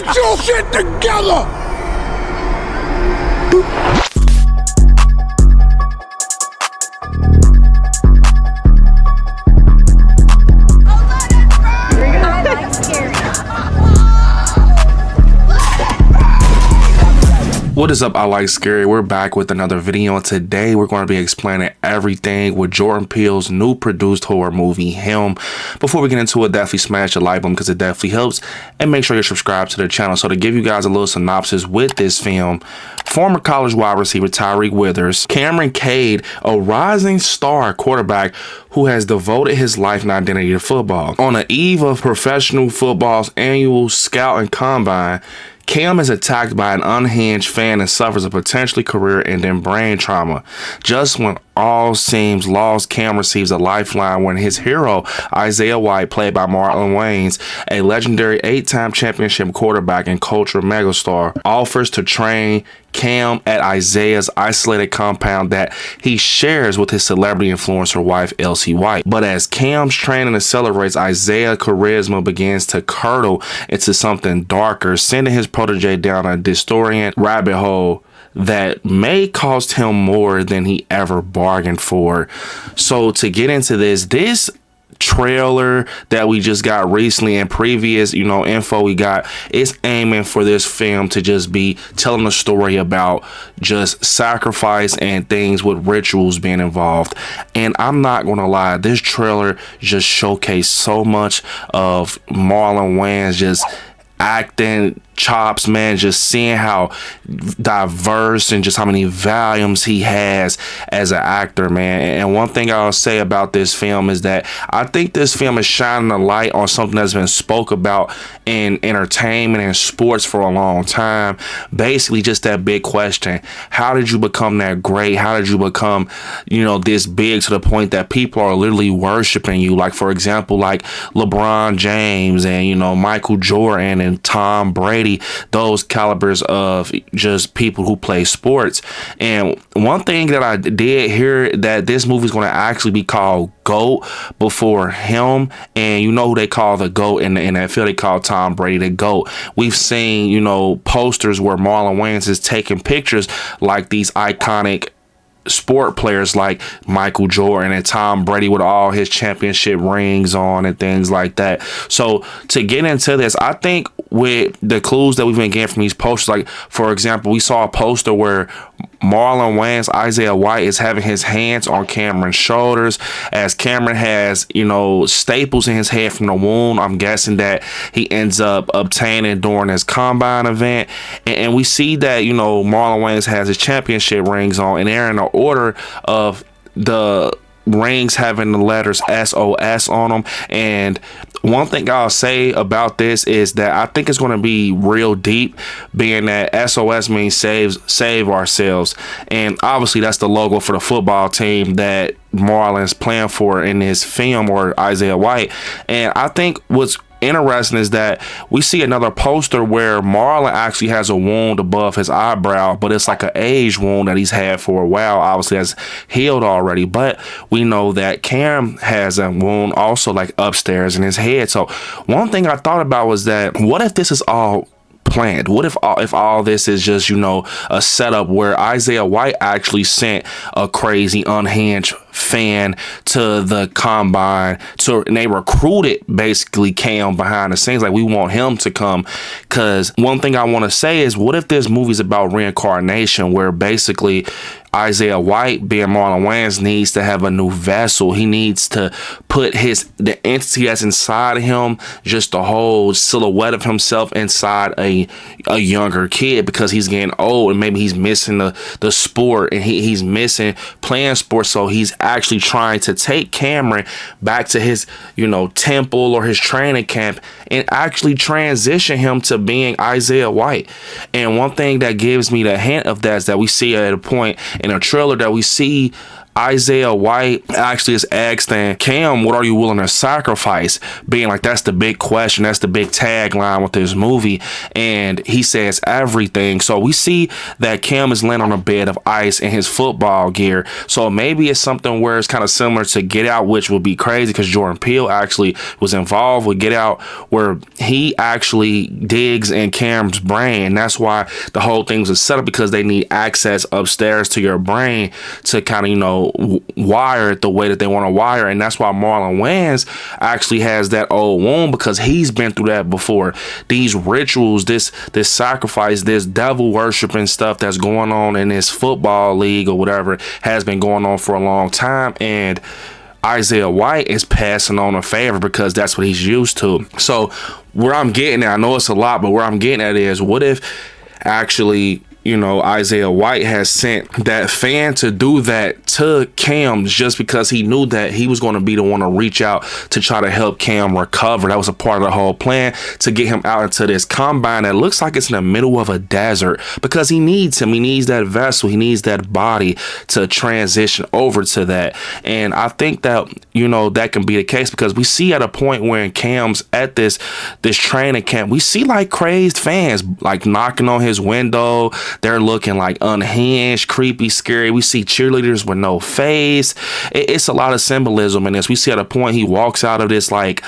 Get your shit together! What is up, I Like Scary? We're back with another video, and today we're going to be explaining everything with Jordan Peele's new produced horror movie, Him. Before we get into it, definitely smash the like button because it definitely helps, and make sure you're subscribed to the channel. So to give you guys a little synopsis with this film, former college wide receiver Tyreek Withers, Cameron Cade, a rising star quarterback who has devoted his life and identity to football. On the eve of professional football's annual scout and combine, Cam is attacked by an unhinged fan and suffers a potentially career-ending brain trauma. Just when all seems lost, Cam receives a lifeline when his hero, Isaiah White, played by Marlon Wayans, a legendary 8-time championship quarterback and cultural megastar, offers to train Cam at Isaiah's isolated compound that he shares with his celebrity influencer wife, Elsie White. But as Cam's training accelerates, Isaiah's charisma begins to curdle into something darker, sending his protege down a dystopian rabbit hole that may cost him more than he ever bargained for. So to get into this trailer that we just got recently and previous info we got, is aiming for this film to just be telling a story about just sacrifice and things with rituals being involved. And I'm not gonna lie, this trailer just showcased so much of Marlon Wayans just acting chops, man, just seeing how diverse and just how many volumes he has as an actor, man. And one thing I'll say about this film is that I think this film is shining a light on something that's been spoke about in entertainment and sports for a long time. Basically just that big question: how did you become that great? How did you become this big to the point that people are literally worshiping you? Like, for example, like LeBron James and Michael Jordan and Tom Brady, those calibers of just people who play sports. And one thing that I did hear, that this movie is going to actually be called GOAT before Him. And who they call the GOAT in the NFL? They call Tom Brady the GOAT. We've seen posters where Marlon Wayans is taking pictures like these iconic sport players like Michael Jordan and Tom Brady with all his championship rings on and things like that. So to get into this, I think with the clues that we've been getting from these posters, like for example, we saw a poster where Marlon Wayans, Isaiah White, is having his hands on Cameron's shoulders as Cameron has staples in his head from the wound, I'm guessing, that he ends up obtaining during his combine event. And we see that Marlon Wayans has his championship rings on, and they're in the order of the rings having the letters SOS on them. And one thing I'll say about this is that I think it's going to be real deep, being that SOS means save ourselves, and obviously that's the logo for the football team that Marlon's playing for in his film, or Isaiah White. And I think what's interesting is that we see another poster where Marlon actually has a wound above his eyebrow, but it's like an age wound that he's had for a while, obviously has healed already. But we know that Cam has a wound also like upstairs in his head. So one thing I thought about was that, what if this is all planned? What if all this is just a setup where Isaiah White actually sent a crazy unhinged fan to the combine and they recruited basically Cam behind the scenes, like, we want him to come? Because one thing I want to say is, what if this movie's about reincarnation, where basically Isaiah White, being Marlon Wayans, needs to have a new vessel. He needs to put the entity that's inside of him, just the whole silhouette of himself, inside a younger kid, because he's getting old and maybe he's missing the sport, and he's missing playing sports. So he's actually trying to take Cameron back to his temple or his training camp and actually transition him to being Isaiah White. And one thing that gives me the hint of that is that we see at a point in a trailer that we see Isaiah White actually is asking Cam, what are you willing to sacrifice? Being like, that's the big question. That's the big tagline with this movie. And he says everything. So we see that Cam is laying on a bed of ice in his football gear. So maybe it's something where it's kind of similar to Get Out, which would be crazy because Jordan Peele actually was involved with Get Out, where he actually digs in Cam's brain. That's why the whole thing was set up, because they need access upstairs to your brain to kind of, you know, wire it the way that they want to wire. And that's why Marlon Wayans actually has that old wound, because he's been through that before. These rituals, this sacrifice, this devil worshiping stuff that's going on in this football league or whatever has been going on for a long time. And Isaiah White is passing on a favor because that's what he's used to. So where I'm getting at, I know it's a lot, but where I'm getting at is, what if actually, you know, Isaiah White has sent that fan to do that to Cam just because he knew that he was going to be the one to reach out to try to help Cam recover. That was a part of the whole plan, to get him out into this combine that looks like it's in the middle of a desert, because he needs him. He needs that vessel. He needs that body to transition over to that. And I think that, you know, that can be the case, because we see at a point when Cam's at this training camp, we see like crazed fans like knocking on his window. They're looking like unhinged, creepy, scary. We see cheerleaders with no face. It's a lot of symbolism in this. We see at a point he walks out of this like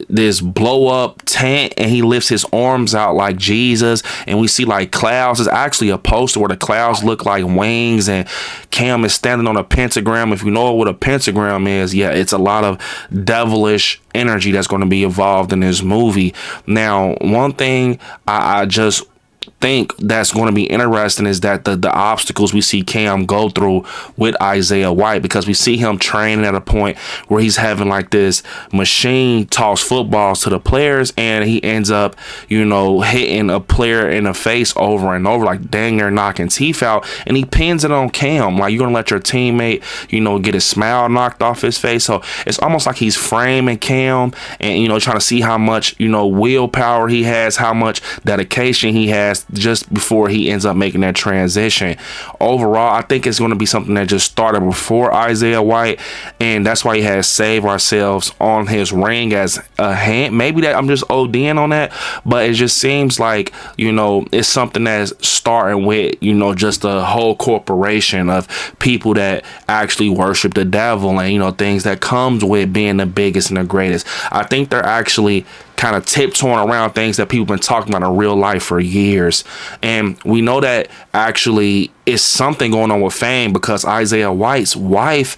this blow up tent and he lifts his arms out like Jesus, and we see like clouds. It's actually a poster where the clouds look like wings, and Cam is standing on a pentagram. If you know what a pentagram is, yeah, it's a lot of devilish energy that's going to be involved in this movie. Now, one thing I just think that's going to be interesting is that the obstacles we see Cam go through with Isaiah White, because we see him training at a point where he's having like this machine toss footballs to the players, and he ends up, you know, hitting a player in the face over and over, like dang near knocking teeth out, and he pins it on Cam, like, you're gonna let your teammate, you know, get his smile knocked off his face. So it's almost like he's framing Cam and, you know, trying to see how much, you know, willpower he has, how much dedication he has just before he ends up making that transition. Overall, I think it's going to be something that just started before Isaiah White, and that's why he has Save Ourselves on his ring as a hand. Maybe that I'm just ODing on that, but it just seems like, you know, it's something that's starting with, you know, just a whole corporation of people that actually worship the devil, and, you know, things that comes with being the biggest and the greatest. I think they're actually kind of tiptoeing around things that people have been talking about in real life for years. And we know that actually is something going on with fame, because Isaiah White's wife,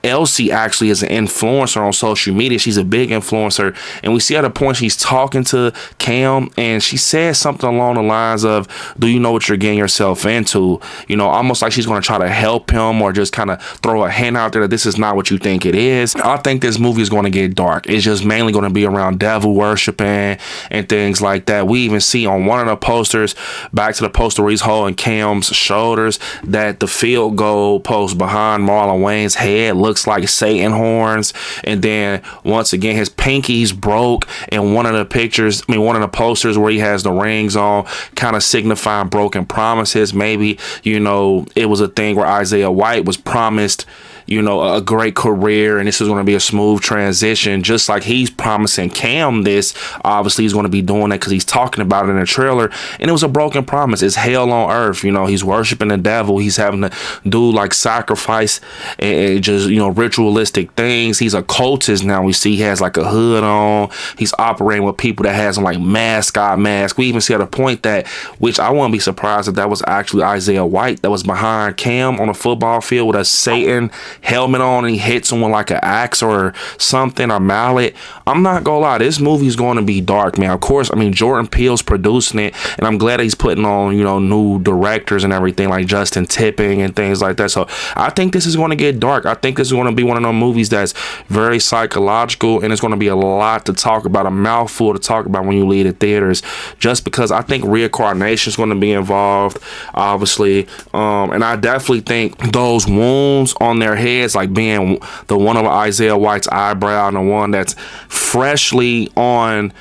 Elsie, actually is an influencer on social media. She's a big influencer, and we see at a point she's talking to Cam, and she says something along the lines of, do you know what you're getting yourself into? You know, almost like she's going to try to help him, or just kind of throw a hint out there that this is not what you think it is. I think this movie is going to get dark. It's just mainly going to be around devil worshiping and things like that. We even see on one of the posters, back to the poster where he's holding Cam's shoulders, that the field goal post behind Marlon Wayans' head looks like Satan horns. And then once again, his pinky's broke in one of the pictures, one of the posters where he has the rings on, kind of signifying broken promises. Maybe, you know, it was a thing where Isaiah White was promised, you know, a great career, and this is going to be a smooth transition, just like he's promising Cam this. Obviously he's going to be doing that because he's talking about it in the trailer, and it was a broken promise. It's hell on earth. You know, he's worshiping the devil. He's having to do like sacrifice and just, you know, ritualistic things. He's a cultist now. We see he has like a hood on. He's operating with people that has like mascot mask. We even see at a point that, which I wouldn't be surprised if that was actually Isaiah White that was behind Cam on a football field with a Satan helmet on, and he hits him with like an axe or something, or mallet. I'm not gonna lie, this movie is going to be dark, man. Of course, I mean, Jordan Peele's producing it, and I'm glad he's putting on, you know, new directors and everything like Justin Tipping and things like that. So I think this is going to get dark. I think this is going to be one of those movies that's very psychological, and it's going to be a lot to talk about, a mouthful to talk about when you leave the theaters, just because I think reincarnation is going to be involved, obviously, and I definitely think those wounds on their heads, like being the one of Isaiah White's eyebrow and the one that's freshly on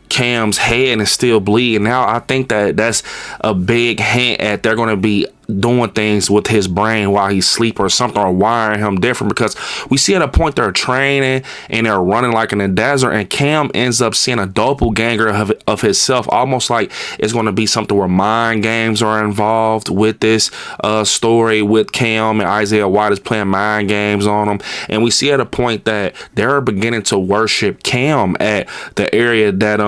Cam's head and still bleeding. Now I think that that's a big hint at they're going to be doing things with his brain while he's asleep or something, or wiring him different, because we see at a point they're training and they're running like in the desert, and Cam ends up seeing a doppelganger of himself, almost like it's going to be something where mind games are involved with this story, with Cam and Isaiah White is playing mind games on him. And we see at a point that they're beginning to worship Cam at the area that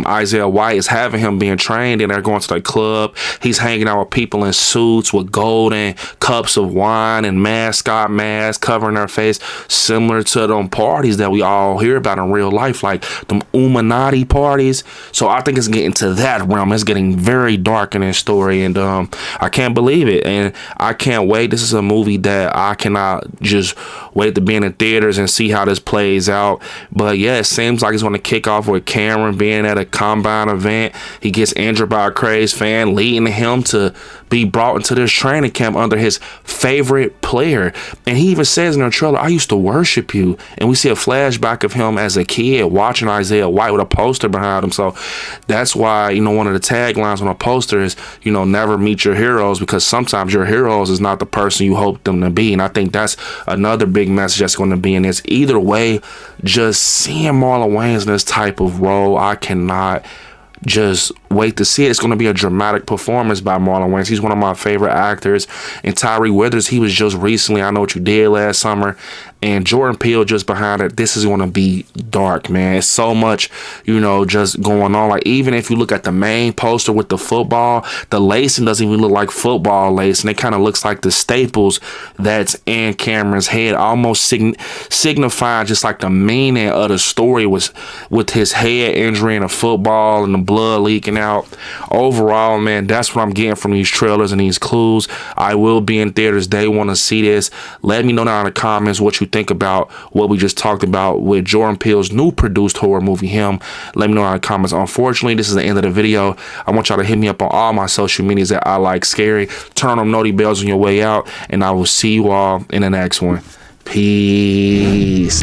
Isaiah White is having him being trained in. They're going to the club. He's hanging out with people in suits with golden cups of wine and mascot masks covering their face, similar to them parties that we all hear about in real life, like them Illuminati parties. So I think it's getting to that realm. It's getting very dark in this story, and I can't believe it, and I can't wait. This is a movie that I cannot just wait to be in the theaters and see how this plays out. But yeah, it seems like it's going to kick off with Cameron being at a combine event. He gets injured by a crazed fan, leading him to be brought into this training camp under his favorite player. And he even says in the trailer, "I used to worship you." And we see a flashback of him as a kid watching Isaiah White with a poster behind him. So that's why, you know, one of the taglines on a poster is, you know, never meet your heroes, because sometimes your heroes is not the person you hope them to be. And I think that's another big message that's going to be in this. Either way, just seeing Marlon Wayans in this type of role, I cannot just wait to see it. It's going to be a dramatic performance by Marlon Wayans. He's one of my favorite actors. And Tyree Withers, he was just recently I Know What You Did last summer, and Jordan Peele just behind it. This is going to be dark, man. It's so much, you know, just going on. Like, even if you look at the main poster with the football, the lacing doesn't even look like football lacing. It kind of looks like the staples that's in Cameron's head, almost signifying just like the meaning of the story was with his head injury and a football and the blood leaking out. Overall, man, that's what I'm getting from these trailers and these clues. I will be in theaters day one to see this. Let me know down in the comments what you think about what we just talked about with Jordan Peele's new produced horror movie, Him. Let me know in the comments. Unfortunately, this is the end of the video. I want y'all to hit me up on all my social medias at ILIKESCARY. Turn on them noti bells on your way out, and I will see you all in the next one. Peace.